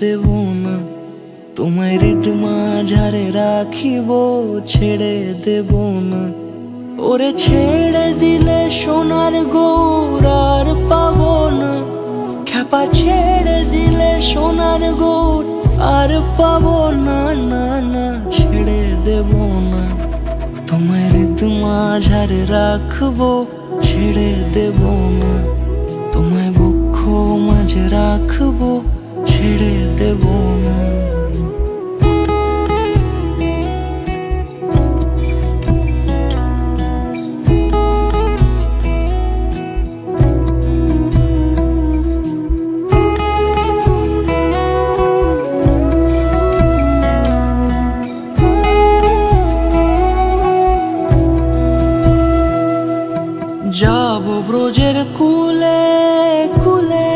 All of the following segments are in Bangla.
দেব না। তোমায় হৃদ মাঝারে রাখিব, ছেড়ে দেব না। ওরে ছেড়ে দিলে সোনার গৌর আর পাবো না। খ্যাপা ছেড়ে দিলে সোনার গৌর আর পাবো না, না না ছেড়ে দেব না। তোমায় হৃদ মাঝারে রাখবো, ছেড়ে দেব না। তোমায় বক্ষ মাঝে রাখবো, ছেড়ে দেব না। যাব ব্রজের কুলে কুলে,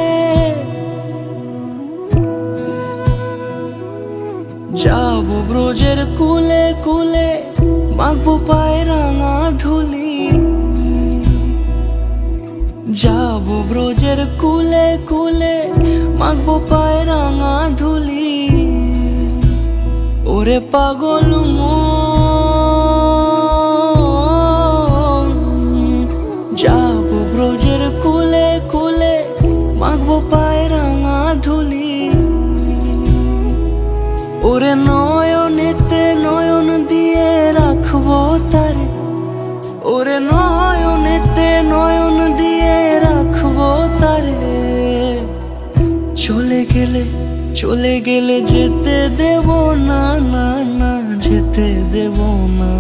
যাব ব্রজের কুলে কুলে, মাখবো পায়ে রাঙা ধুলি। যাব ব্রজের কুলে কুলে, মাখবো পায়ে রাঙা ধুলি। ওরে পাগল যাব ব্রজের কুলে কুলে, মাখবো পায়ে রাঙা ধুলি। ওরে নয়নেতে নয়ন দিয়ে রাখবো তারে, ওরে নয়নেতে নয়ন দিয়ে রাখবো তারে। চলে গেলে যেতে দেব না, না না যেতে দেব না।